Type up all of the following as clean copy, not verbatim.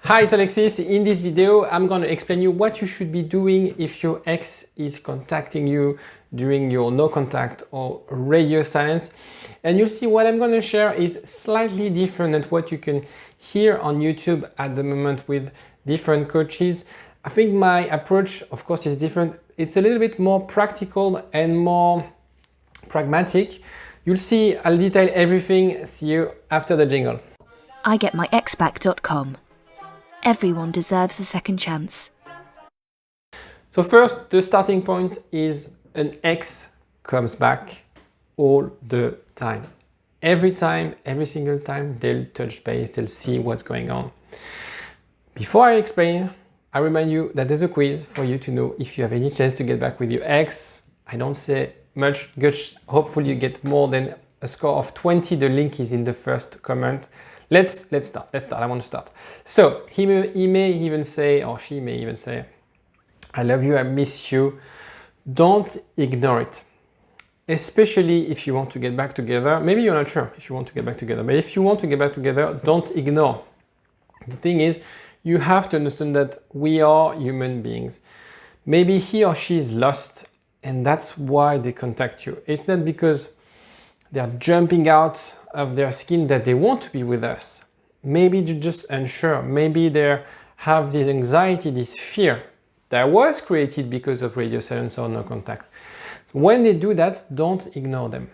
Hi, it's Alexis. In this video, I'm going to explain you what you should be doing if your ex is contacting you during your no contact or radio silence. And you'll see what I'm going to share is slightly different than what you can hear on YouTube at the moment with different coaches. I think my approach, of course, is different. It's a little bit more practical and more pragmatic. You'll see, I'll detail everything. See you after the jingle. igetmyexback.com. Everyone deserves a second chance. So first, the starting point is an ex comes back all the time. Every time, every single time, they'll touch base, they'll see what's going on. Before I explain, I remind you that there's a quiz for you to know if you have any chance to get back with your ex. I don't say much, hopefully you get more than a score of 20. The link is in the first comment. Let's start. I want to start. So he may even say, or she may even say, I love you, I miss you. Don't ignore it. Especially if you want to get back together. Maybe you're not sure if you want to get back together, but if you want to get back together, don't ignore. The thing is, you have to understand that we are human beings. Maybe he or she is lost and that's why they contact you. It's not because they are jumping out of their skin that they want to be with us. Maybe they're just unsure. Maybe they have this anxiety, this fear that was created because of radio silence or no contact. So when they do that, don't ignore them.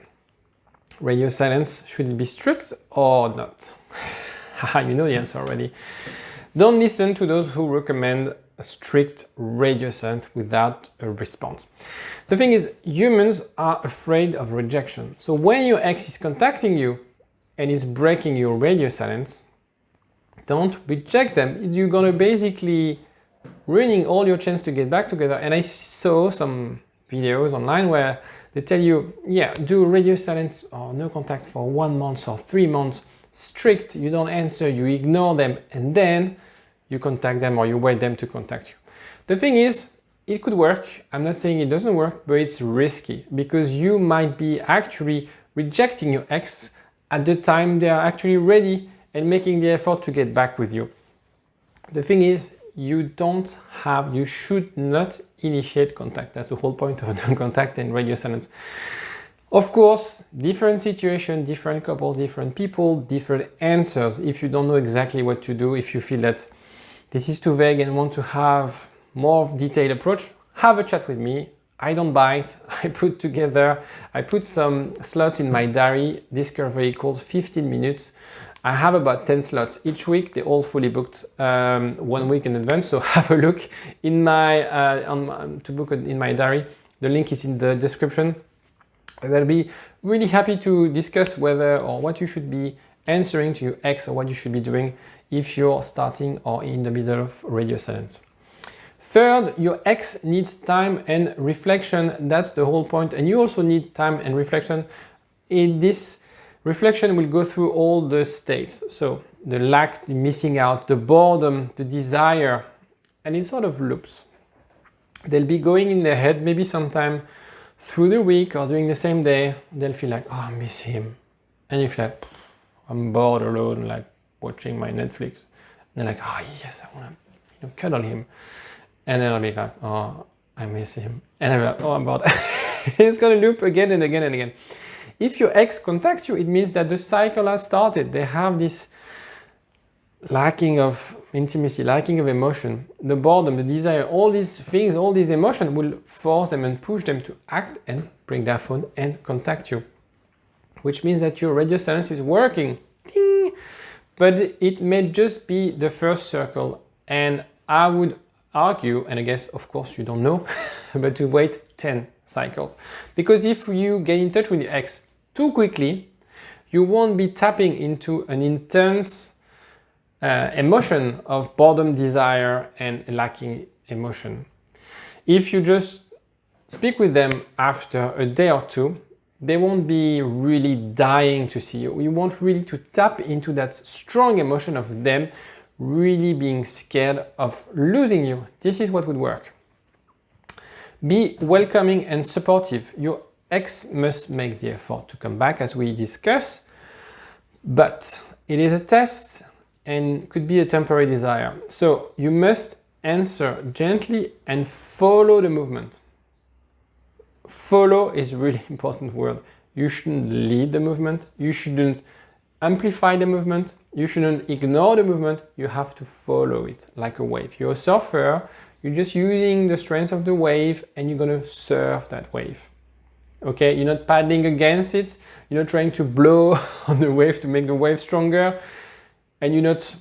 Radio silence, should it be strict or not? You know the answer already. Don't listen to those who recommend a strict radio silence without a response. The thing is, humans are afraid of rejection. So when your ex is contacting you and is breaking your radio silence, don't reject them. You're gonna basically ruining all your chance to get back together. And I saw some videos online where they tell you, yeah, do radio silence or no contact for 1 month or 3 months, strict, you don't answer, you ignore them, and then you contact them or you wait them to contact you. The thing is, it could work. I'm not saying it doesn't work, but it's risky because you might be actually rejecting your ex at the time they are actually ready and making the effort to get back with you. The thing is, you should not initiate contact. That's the whole point of no contact and radio silence. Of course, different situation, different couples, different people, different answers. If you don't know exactly what to do, if you feel that this is too vague and want to have more detailed approach, have a chat with me. I don't bite. I put some slots in my diary. Discovery called 15 minutes. I have about 10 slots each week. They're all fully booked 1 week in advance. So have a look in my to book it in my diary. The link is in the description. I'll be really happy to discuss whether or what you should be answering to your ex or what you should be doing if you're starting or in the middle of radio silence. Third, your ex needs time and reflection. That's the whole point. And you also need time and reflection. In this reflection, will go through all the states. So the lack, the missing out, the boredom, the desire, and it sort of loops. They'll be going in their head maybe sometime through the week or during the same day. They'll feel like, oh, I miss him. And you feel like, I'm bored alone, like watching my Netflix. And they're like, oh yes, I want to cuddle him. And then I'll be like, oh, I miss him. And I'll be like, oh, I'm bored. It's going to loop again and again and again. If your ex contacts you, it means that the cycle has started. They have this lacking of intimacy, lacking of emotion, the boredom, the desire, all these things, all these emotions will force them and push them to act and bring their phone and contact you. Which means that your radio silence is working. Ding! But it may just be the first circle. And I would argue, and I guess of course you don't know, but to wait 10 cycles. Because if you get in touch with your ex too quickly, you won't be tapping into an intense emotion of boredom, desire, and lacking emotion. If you just speak with them after a day or two, they won't be really dying to see you. You want really to tap into that strong emotion of them really being scared of losing you. This is what would work. Be welcoming and supportive. Your ex must make the effort to come back as we discussed, but it is a test and could be a temporary desire. So you must answer gently and follow the movement. Follow is a really important word. You shouldn't lead the movement. You shouldn't amplify the movement. You shouldn't ignore the movement. You have to follow it like a wave. You're a surfer. You're just using the strength of the wave and you're going to surf that wave. Okay, you're not paddling against it. You're not trying to blow on the wave to make the wave stronger. And you're not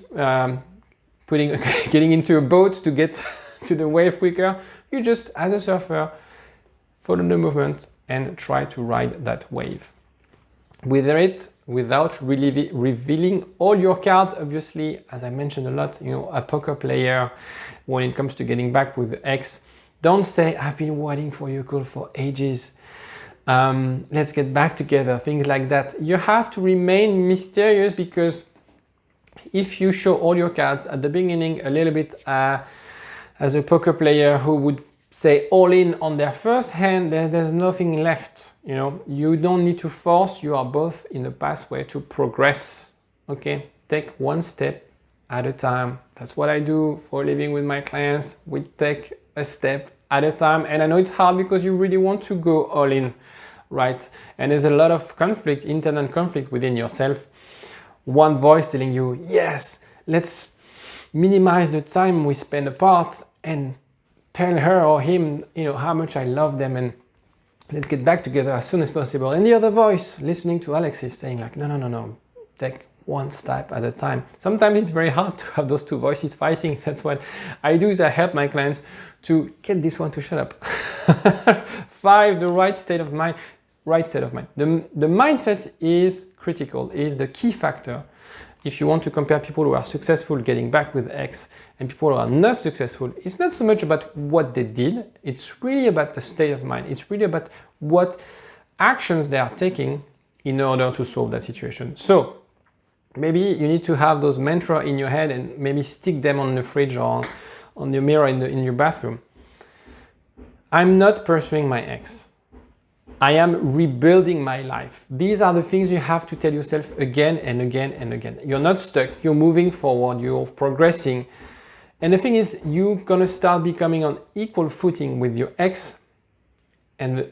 getting into a boat to get to the wave quicker. You just, as a surfer, follow the movement and try to ride that wave. Without really revealing all your cards, obviously, as I mentioned a lot, a poker player, when it comes to getting back with the ex, don't say, I've been waiting for your call for ages. Let's get back together, things like that. You have to remain mysterious, because if you show all your cards at the beginning, a little bit as a poker player who would say all in on their first hand, there's nothing left. You don't need to force. You are both in a pathway to progress. Okay, take one step at a time. That's what I do for a living with my clients. We take a step at a time, and I know it's hard because you really want to go all in, right? And there's a lot of conflict, internal conflict within yourself. One voice telling you, yes, let's minimize the time we spend apart and tell her or him, how much I love them, and let's get back together as soon as possible. And the other voice, listening to Alexis, saying like, no, take one step at a time. Sometimes it's very hard to have those two voices fighting. That's what I do, is I help my clients to get this one to shut up. 5, the right state of mind. The mindset is critical, is the key factor. If you want to compare people who are successful getting back with X and people who are not successful, it's not so much about what they did, it's really about the state of mind. It's really about what actions they are taking in order to solve that situation. So maybe you need to have those mantras in your head and maybe stick them on the fridge or on the mirror in your bathroom. I'm not pursuing my ex. I am rebuilding my life. These are the things you have to tell yourself again and again and again. You're not stuck, you're moving forward, you're progressing. And the thing is, you're gonna start becoming on equal footing with your ex, and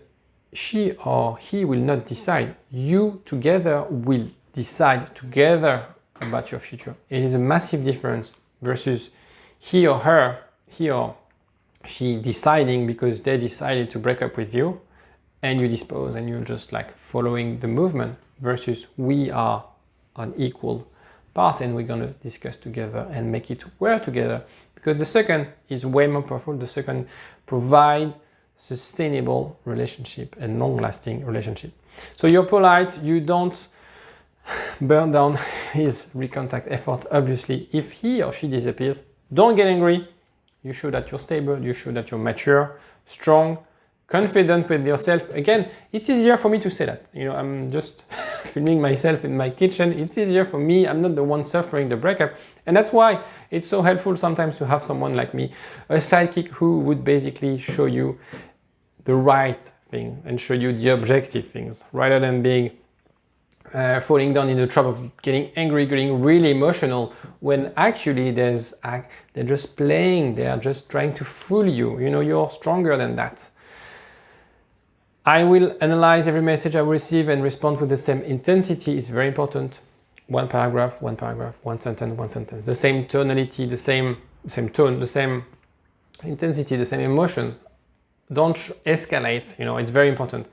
she or he will not decide. You together will decide together about your future. It is a massive difference versus he or she deciding because they decided to break up with you, and you dispose and you're just like following the movement, versus we are on equal part and we're going to discuss together and make it work together, because the second is way more powerful. The second provide sustainable relationship and long-lasting relationship. So you're polite, you don't burn down his recontact effort. Obviously, if he or she disappears, don't get angry. You show that you're stable, you show that you're mature, strong, confident with yourself. Again, it's easier for me to say that. I'm just filming myself in my kitchen. It's easier for me. I'm not the one suffering the breakup. And that's why it's so helpful sometimes to have someone like me, a sidekick who would basically show you the right thing and show you the objective things, rather than being falling down in the trap of getting angry, getting really emotional, when actually they're just playing. They are just trying to fool you. You're stronger than that. I will analyze every message I receive and respond with the same intensity. It's very important. One paragraph, one sentence. The same tonality, the same tone, the same intensity, the same emotion. Don't escalate. It's very important.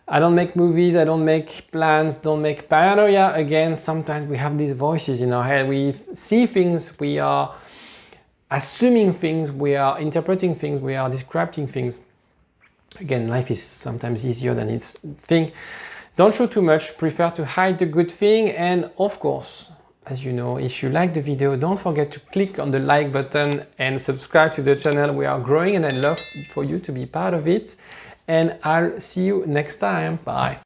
I don't make movies, I don't make plans, don't make paranoia. Again, sometimes we have these voices in our head. We see things, we are assuming things, we are interpreting things, we are describing things. Again, life is sometimes easier than it's think. Don't show too much, prefer to hide the good thing. And of course, as you know, if you like the video, don't forget to click on the like button and subscribe to the channel. We are growing and I'd love for you to be part of it. And I'll see you next time. Bye.